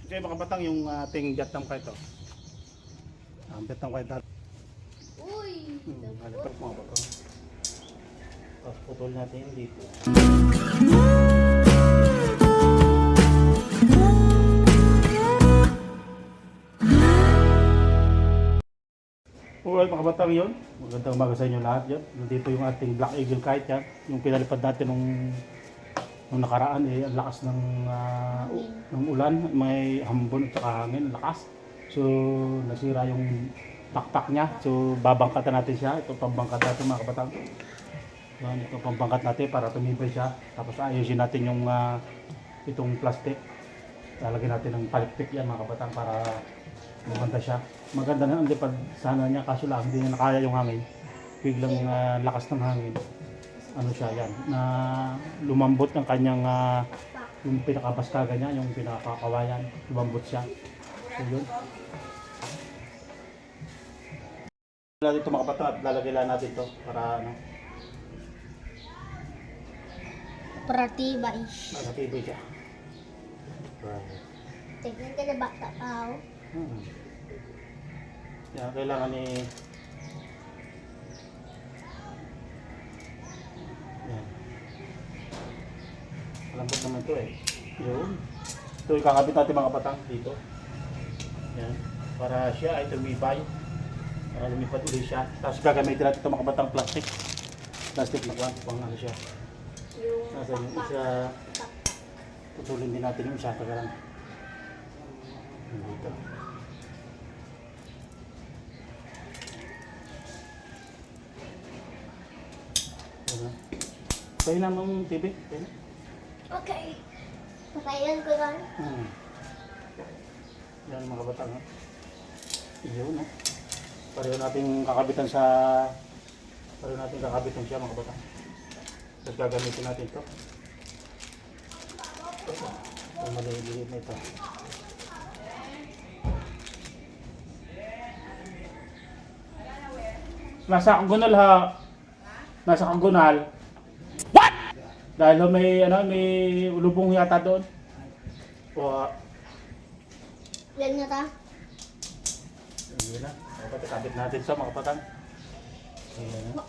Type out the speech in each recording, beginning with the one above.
Okay mga batang, yung ating Vietnam kite ito. Ang Vietnam kite natin. Uy! Halipag mga batang. Tapos putol natin yung dito. Well mga batang yun. Magandang umaga sa inyo lahat yun. Nandito yung ating Black Eagle kite yan. Yung pinalipad natin nung nakaraan ang lakas ng ulan, may hambon at saka hangin, lakas. So nasira yung pakpak niya. So babangkatan natin siya. Ito pambangkat natin mga kabatang. Yan, ito pambangkat natin para tumibay siya. Tapos ayusin natin yung itong plastic. Lalagyan natin ng palikpik yan mga kabatang para maganda siya. Maganda na ang lipad sana niya, kaso lang hindi niya nakaya yung hangin. Biglang lakas ng hangin. Ano siya yan, na lumambot ng kanyang yung pinakabaskaga niya, yung pinakakawayan, lumambot siya. So yun. Natin ito mga bata at lalagay lang natin ito para ano. Para tibay. Para tibay siya. Right. Tignan ka na bata tao. Yan, kailangan ni yan. Malambot naman ito eh. Yun. Ito ikakabit natin mga batang dito. Yan. Para siya ay tumibay. Para lumipad ulit siya. Tapos gagamitin natin ito mga batang plastic. Plastic na pang ano siya. Nasa yung isa. Putulin din natin yung isa. Tagalang. Dito. Tayo na mong TV. Okay. Pakayan ko lang. Yan mga batang. Iyon no. Pareho natin kakabitan siya mga batang. Tapos gagamitin natin ito. Ito maliit na ito. Nasa kagunal ha. Nasa kagunal. What? Dahil may ulubong yata doon. O Yan na ta. yun na. Dapat ikabit natin sa mga patang. Ayan na.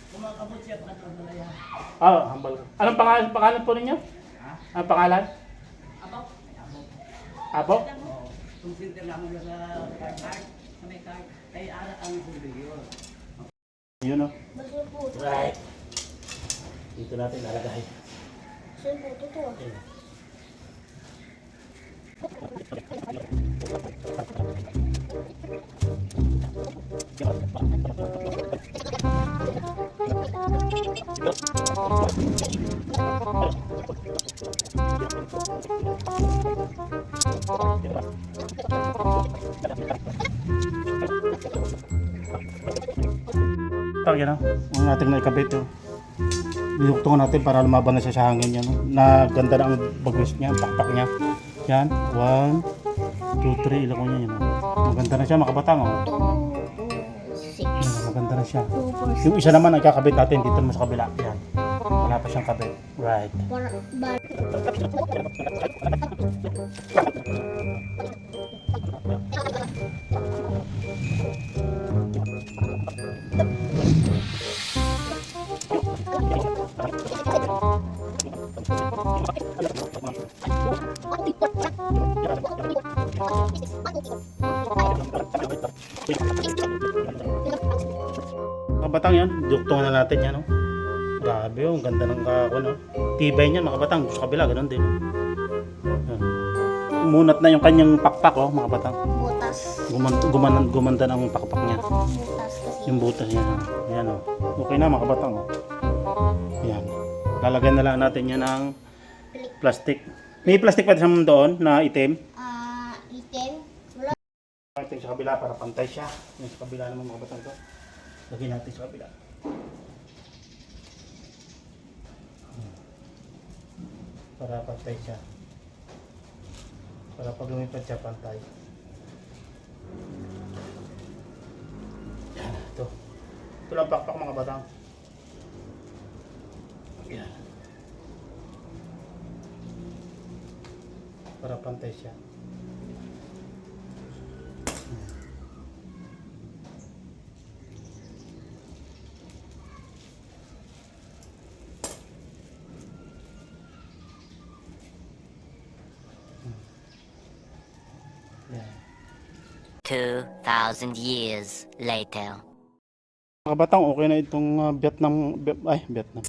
Kumakabot siya pa ito na yan. Hambal. Anong pangalan po ninyo? Ang pangalan? Abok? Abo? Oo. Kung sinter lang mo sa card, sa may card, kay ara ang subigyo. Yun o. Basta po. Right. Dito natin nalagay. Saan po ito? Ayan. Yan ang ating naikabit yun. Dinuktungan natin para lumaban na siya sa hangin yan. No? Na ganda na ang bagwis niya, ang pakpak niya. Yan, 1, 2, 3, ilang ko niya yun. No? Maganda na siya mga kabatang. Oh. 2, 6. Yan, maganda na siya. 2, 4, Yung isa naman ang kakabit natin dito naman sa kabila. Yan. Wala pa siyang kabit. Right. Mga batang yan, duktungan na natin yan. No? Grabe yung ganda ng no? Tibay niyan mga batang. Sa kabila, ganun din. Yan. Umunat na yung kanyang pakpak mga batang. Butas. Gumanda na ang pakpak niya. Butas kasi. Yung butas niya. Yan Okay na mga batang. Yan. Lalagyan na lang natin yan ng plastic. May plastic pa sa doon na itim. Itim. Wala. Natin sa kabila para pantay siya. Yung sa kabila naman mga batang to. Lagyan natin sa kabila. Para pantay siya. Para pag lumipad siya pantay. Yan. Ito. Ito lang pakpak mga batang. Yan. para pantay siya. Yan. 2,000 years later. Mga batang, okay na itong Vietnam.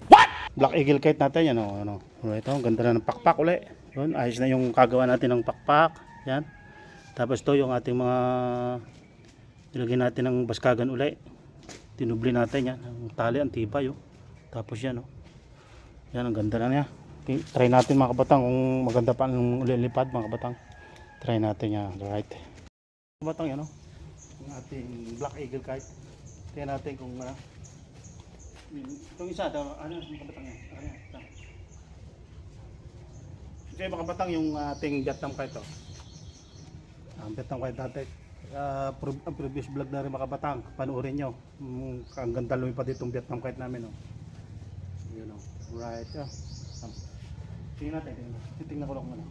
What? Black Eagle Kite natin, yan o. Ano. Alright, ang ganda na ng pakpak uli. Yun, ayos na yung kagawa natin ng pakpak. Yan. Tapos to yung ating mga nilagyan natin ng baskagan uli. Tinubli natin yan. Ang tali, ang tibay. Oh. Tapos yan. Oh. Yan, ang ganda na niya. Okay, try natin mga kabatang kung maganda pa ang ulilipad mga kabatang. Try natin yan. Alright. Mga kabatang yan o. Yung ating Black Eagle Kite. Tingnan natin kung itong isa, ano yung kabatang yan? Kasi mga kabatang yung ating Vietnam Kite to. Ang Vietnam Kite natin. Ang previous vlog na rin mga kabatang, panoorin nyo. Ang ganda lumipad itong Vietnam Kite namin. Oh. Yun o. Right. Tingnan natin. Tingnan ko lang muna.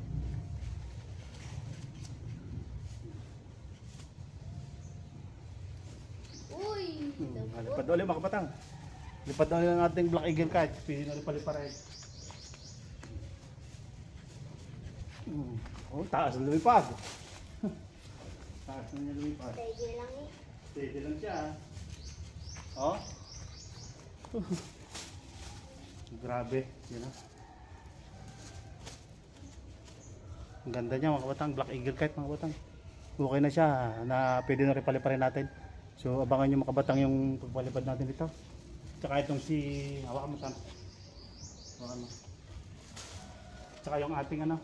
Uy! Lipad ulit mga kabatang. Lipad ulit ang ating Black Eagle Kite. Pinalipad-lipad. Oh, taas na lumipad. Taas na niya lumipad. Steady lang eh. Steady lang siya. Oh. Grabe. Yun ah. Ang ganda niya mga kabatang. Black Eagle Kite mga kabatang. Okay na siya. Na pwede na rin paliparin natin. So abangan nyo mga kabatang yung pagpalipad natin dito. Tsaka itong si... Hawakan mo saan. Hawakan mo. Tsaka yung ating ano.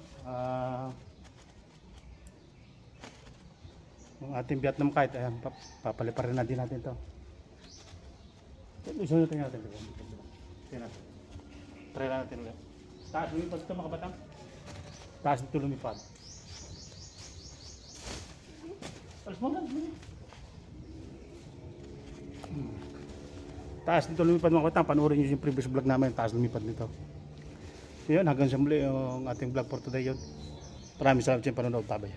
Yung ating Vietnam Kite. Ayan, papaliparin na din natin ito. Isunod natin. Try na natin ulit. Taas lumipad ito mga kabatang. Taas nito lumipad. Alas mo lang. Taas nito lumipad mga kabatang. Panoorin nyo yung previous vlog namin. Taas lumipad nito. So yun, hanggang sa muli yung ating vlog for today yun. Maraming salamat sa panonood. Tabay.